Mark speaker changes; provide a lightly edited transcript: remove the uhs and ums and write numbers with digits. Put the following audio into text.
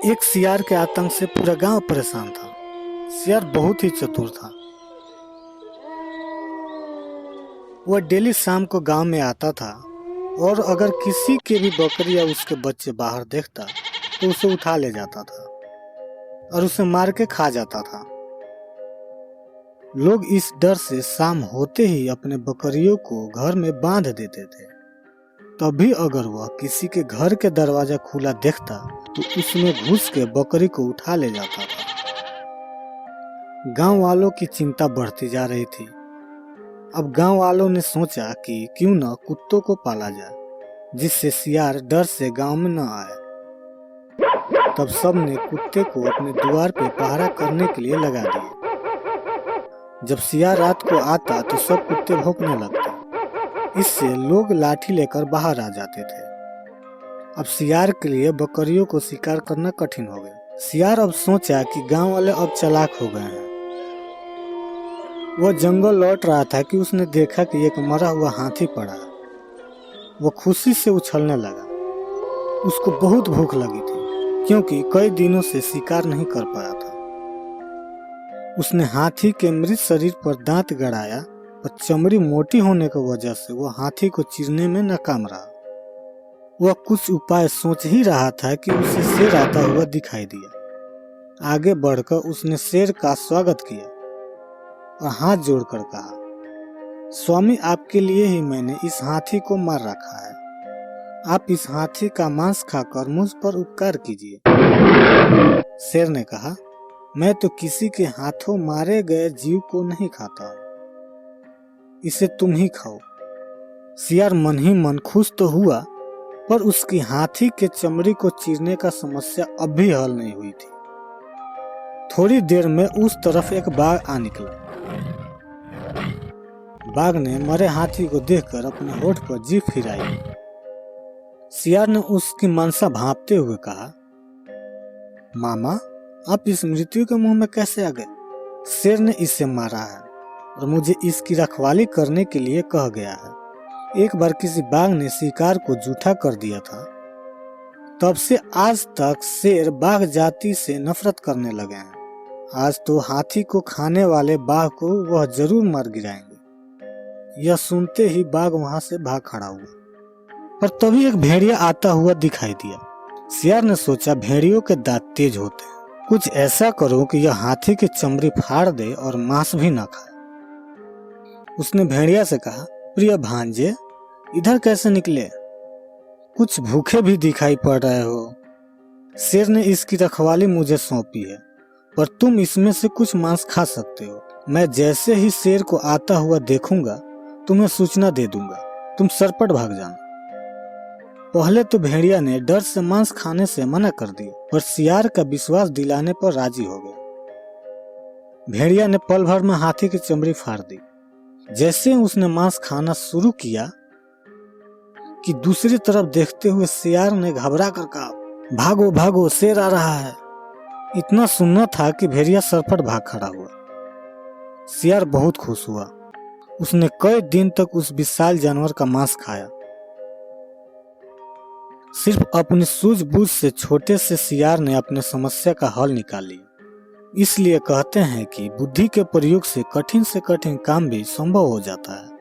Speaker 1: एक सियार के आतंक से पूरा गांव परेशान था। सियार बहुत ही चतुर था। वह डेली शाम को गांव में आता था और अगर किसी के भी बकरी या उसके बच्चे बाहर देखता तो उसे उठा ले जाता था और उसे मार के खा जाता था। लोग इस डर से शाम होते ही अपने बकरियों को घर में बांध देते थे। तभी अगर वह किसी के घर के दरवाजा खुला देखता तो उसमें घुस के बकरी को उठा ले जाता था। गांव वालों की चिंता बढ़ती जा रही थी। अब गांव वालों ने सोचा कि क्यों न कुत्तों को पाला जाए जिससे सियार डर से गांव में न आए। तब सब ने कुत्ते को अपने द्वार पे पहरा करने के लिए लगा दिए। जब सियार रात को आता तो सब कुत्ते भौंकने लगते। इससे लोग लाठी लेकर बाहर आ जाते थे। अब सियार के लिए बकरियों को शिकार करना कठिन हो गया। सियार अब सोचा कि गांव वाले अब चालाक हो गए हैं। वह जंगल लौट रहा था कि उसने देखा कि एक मरा हुआ हाथी पड़ा है। वह खुशी से उछलने लगा। उसको बहुत भूख लगी थी क्योंकि कई दिनों से शिकार नहीं कर पाया था। उसने हाथी के मृत शरीर पर दांत गड़ाया और चमड़ी मोटी होने की वजह से वह हाथी को चीरने में नाकाम रहा। वह कुछ उपाय सोच ही रहा था कि उसे शेर आता हुआ दिखाई दिया। आगे बढ़कर उसने शेर का स्वागत किया और हाथ जोड़कर कहा, स्वामी, आपके लिए ही मैंने इस हाथी को मार रखा है। आप इस हाथी का मांस खाकर मुझ पर उपकार कीजिए। शेर ने कहा, मैं तो किसी के हाथों मारे गए जीव को नहीं खाता हूँ, इसे तुम ही खाओ। सियार मन ही मन खुश तो हुआ, पर उसकी हाथी के चमड़ी को चीरने का समस्या अब भी हल नहीं हुई थी। थोड़ी देर में उस तरफ एक बाघ आ निकला। बाघ ने मरे हाथी को देखकर अपने होठ पर जीभ फिराई। सियार ने उसकी मनसा भांपते हुए कहा, मामा, आप इस मृत्यु के मुंह में कैसे आ गए? शेर ने इसे मारा है और मुझे इसकी रखवाली करने के लिए कह गया है। एक बार किसी बाघ ने शिकार को जूठा कर दिया था। तब से आज तक शेर बाघ जाति से नफरत करने लगे हैं। आज तो हाथी को खाने वाले बाघ को वह जरूर मार गिराएंगे। यह सुनते ही बाघ वहां से भाग खड़ा हुआ। पर तभी एक भेड़िया आता हुआ दिखाई दिया। सियार ने सोचा, भेड़ियों के दांत तेज होते हैं, कुछ ऐसा करो कि यह हाथी की चमड़ी फाड़ दे और मांस भी न खाए। उसने भेड़िया से कहा, प्रिय भांजे, इधर कैसे निकले? कुछ भूखे भी दिखाई पड़ रहे हो। शेर ने इसकी रखवाली मुझे सौंपी है, पर तुम इसमें से कुछ मांस खा सकते हो। मैं जैसे ही शेर को आता हुआ देखूंगा तुम्हें सूचना दे दूंगा, तुम सरपट भाग जाना। पहले तो भेड़िया ने डर से मांस खाने से मना कर दिया, पर सियार का विश्वास दिलाने पर राजी हो गया। भेड़िया ने पल भर में हाथी की चमड़ी फाड़ दी। जैसे उसने मांस खाना शुरू किया कि दूसरी तरफ देखते हुए सियार ने घबरा कर कहा, भागो भागो, शेर आ रहा है। इतना सुनना था कि भेड़िया सरपट भाग खड़ा हुआ। सियार बहुत खुश हुआ। उसने कई दिन तक उस विशाल जानवर का मांस खाया। सिर्फ अपनी सूझबूझ से छोटे से सियार ने अपने समस्या का हल निकाल लिया। इसलिए कहते हैं कि बुद्धि के प्रयोग से कठिन काम भी संभव हो जाता है।